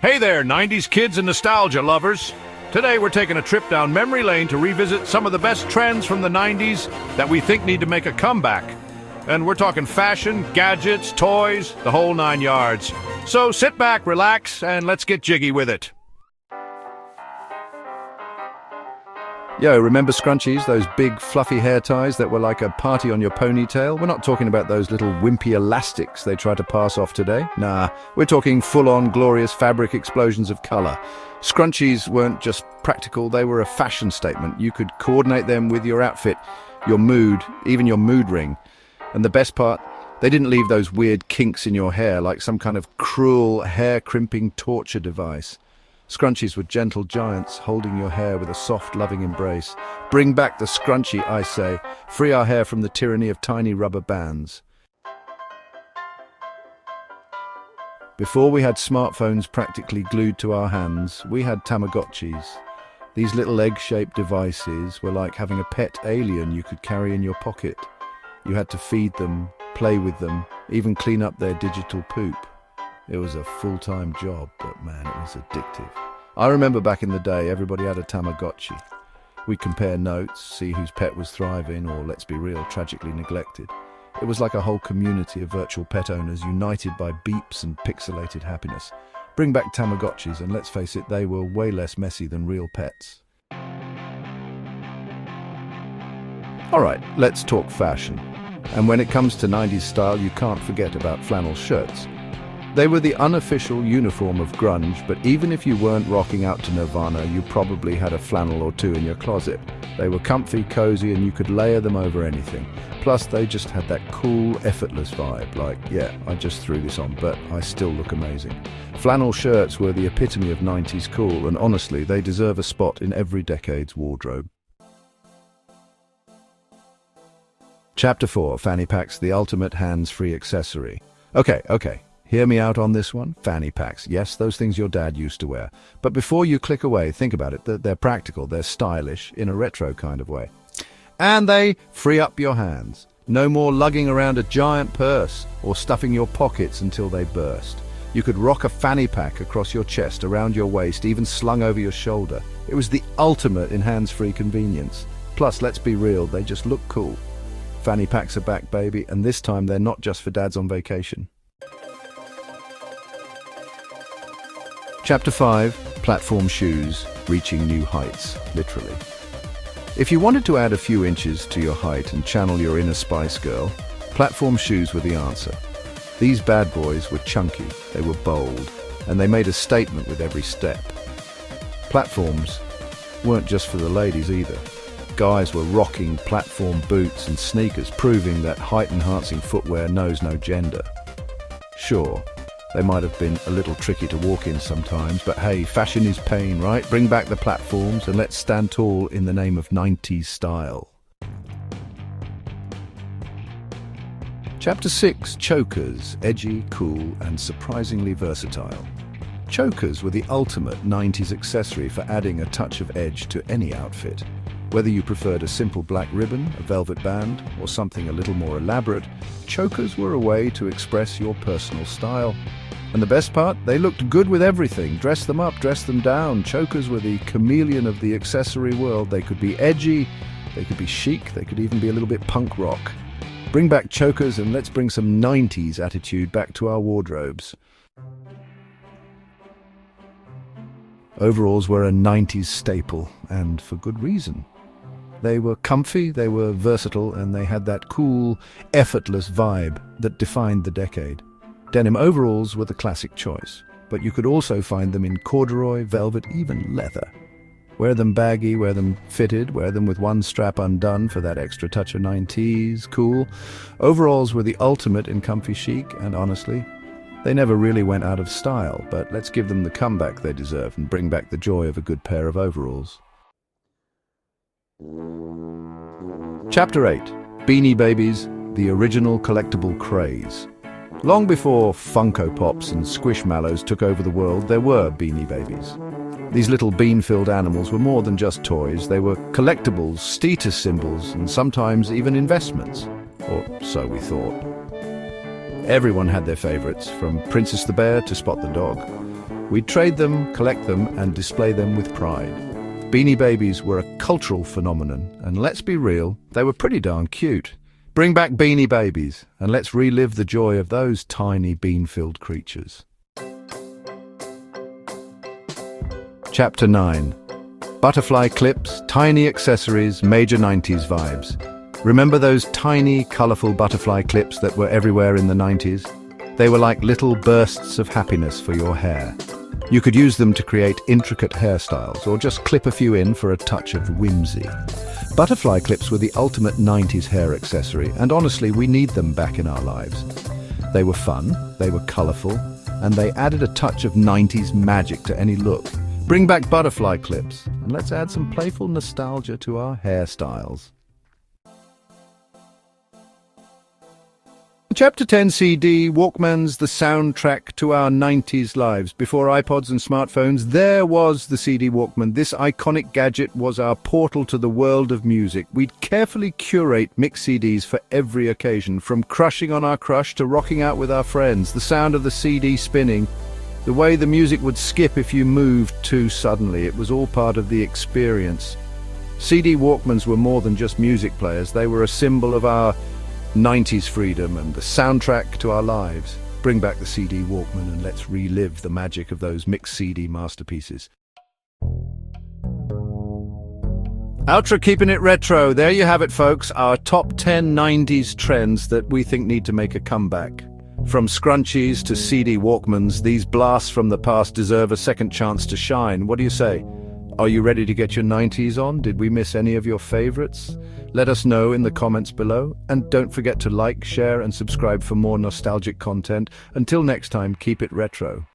Hey there, 90s kids and nostalgia lovers. Today we're taking a trip down memory lane to revisit some of the best trends from the 90s that we think need to make a comeback. And we're talking fashion, gadgets, toys, the whole 9 yards. So sit back, relax, and let's get jiggy with it. Yo, remember scrunchies, those big fluffy hair ties that were like a party on your ponytail? We're not talking about those little wimpy elastics they try to pass off today. Nah, we're talking full-on glorious fabric explosions of color. Scrunchies weren't just practical, they were a fashion statement. You could coordinate them with your outfit, your mood, even your mood ring. And the best part, they didn't leave those weird kinks in your hair like some kind of cruel, hair-crimping torture device. Scrunchies were gentle giants holding your hair with a soft, loving embrace. Bring back the scrunchie, I say. Free our hair from the tyranny of tiny rubber bands. Before we had smartphones practically glued to our hands, we had Tamagotchis. These little egg-shaped devices were like having a pet alien you could carry in your pocket. You had to feed them, play with them, even clean up their digital poop. It was a full-time job, but man, it was addictive. I remember back in the day, everybody had a Tamagotchi. We'd compare notes, see whose pet was thriving, or let's be real, tragically neglected. It was like a whole community of virtual pet owners united by beeps and pixelated happiness. Bring back Tamagotchis, and let's face it, they were way less messy than real pets. Alright, let's talk fashion. And when it comes to 90s style, you can't forget about flannel shirts. They were the unofficial uniform of grunge, but even if you weren't rocking out to Nirvana, you probably had a flannel or two in your closet. They were comfy, cozy, and you could layer them over anything. Plus, they just had that cool, effortless vibe, like, yeah, I just threw this on, but I still look amazing. Flannel shirts were the epitome of 90s cool, and honestly, they deserve a spot in every decade's wardrobe. Chapter 4, Fanny Packs, the ultimate hands-free accessory. Okay. Hear me out on this one. Fanny packs. Yes, those things your dad used to wear. But before you click away, think about it. They're practical, they're stylish, in a retro kind of way. And they free up your hands. No more lugging around a giant purse or stuffing your pockets until they burst. You could rock a fanny pack across your chest, around your waist, even slung over your shoulder. It was the ultimate in hands-free convenience. Plus, let's be real, they just look cool. Fanny packs are back, baby, and this time they're not just for dads on vacation. Chapter 5, Platform Shoes, Reaching New Heights, literally. If you wanted to add a few inches to your height and channel your inner Spice Girl, platform shoes were the answer. These bad boys were chunky, they were bold, and they made a statement with every step. Platforms weren't just for the ladies either. Guys were rocking platform boots and sneakers, proving that height-enhancing footwear knows no gender. Sure, they might have been a little tricky to walk in sometimes, but hey, fashion is pain, right? Bring back the platforms and let's stand tall in the name of 90s style. Chapter 6, Chokers, edgy, cool, and surprisingly versatile. Chokers were the ultimate 90s accessory for adding a touch of edge to any outfit. Whether you preferred a simple black ribbon, a velvet band, or something a little more elaborate, chokers were a way to express your personal style. And the best part, they looked good with everything. Dress them up, dress them down. Chokers were the chameleon of the accessory world. They could be edgy, they could be chic, they could even be a little bit punk rock. Bring back chokers and let's bring some 90s attitude back to our wardrobes. Overalls were a 90s staple, and for good reason. They were comfy, they were versatile, and they had that cool, effortless vibe that defined the decade. Denim overalls were the classic choice, but you could also find them in corduroy, velvet, even leather. Wear them baggy, wear them fitted, wear them with one strap undone for that extra touch of 90s cool. Overalls were the ultimate in comfy chic, and honestly, they never really went out of style, but let's give them the comeback they deserve and bring back the joy of a good pair of overalls. Chapter 8, Beanie Babies, the original collectible craze. Long before Funko Pops and Squishmallows took over the world, there were Beanie Babies. These little bean-filled animals were more than just toys. They were collectibles, status symbols, and sometimes even investments. Or so we thought. Everyone had their favorites, from Princess the Bear to Spot the Dog. We'd trade them, collect them, and display them with pride. Beanie Babies were a cultural phenomenon, and let's be real, they were pretty darn cute. Bring back Beanie Babies, and let's relive the joy of those tiny bean-filled creatures. Chapter 9. Butterfly clips, tiny accessories, major 90s vibes. Remember those tiny, colourful butterfly clips that were everywhere in the 90s? They were like little bursts of happiness for your hair. You could use them to create intricate hairstyles, or just clip a few in for a touch of whimsy. Butterfly clips were the ultimate 90s hair accessory, and honestly, we need them back in our lives. They were fun, they were colourful, and they added a touch of 90s magic to any look. Bring back butterfly clips, and let's add some playful nostalgia to our hairstyles. Chapter 10 CD, Walkmans, the soundtrack to our 90s lives. Before iPods and smartphones, there was the CD Walkman. This iconic gadget was our portal to the world of music. We'd carefully curate mix CDs for every occasion, from crushing on our crush to rocking out with our friends. The sound of the CD spinning, the way the music would skip if you moved too suddenly, it was all part of the experience. CD Walkmans were more than just music players. They were a symbol of our 90s freedom and the soundtrack to our lives. Bring back the CD Walkman and let's relive the magic of those mixed CD masterpieces. Ultra Keepin It Retro. There you have it, folks. Our top 10 90s trends that we think need to make a comeback. From scrunchies to CD Walkmans, these blasts from the past deserve a second chance to shine. What do you say? Are you ready to get your 90s on? Did we miss any of your favorites? Let us know in the comments below, and don't forget to like, share, and subscribe for more nostalgic content. Until next time, keep it retro.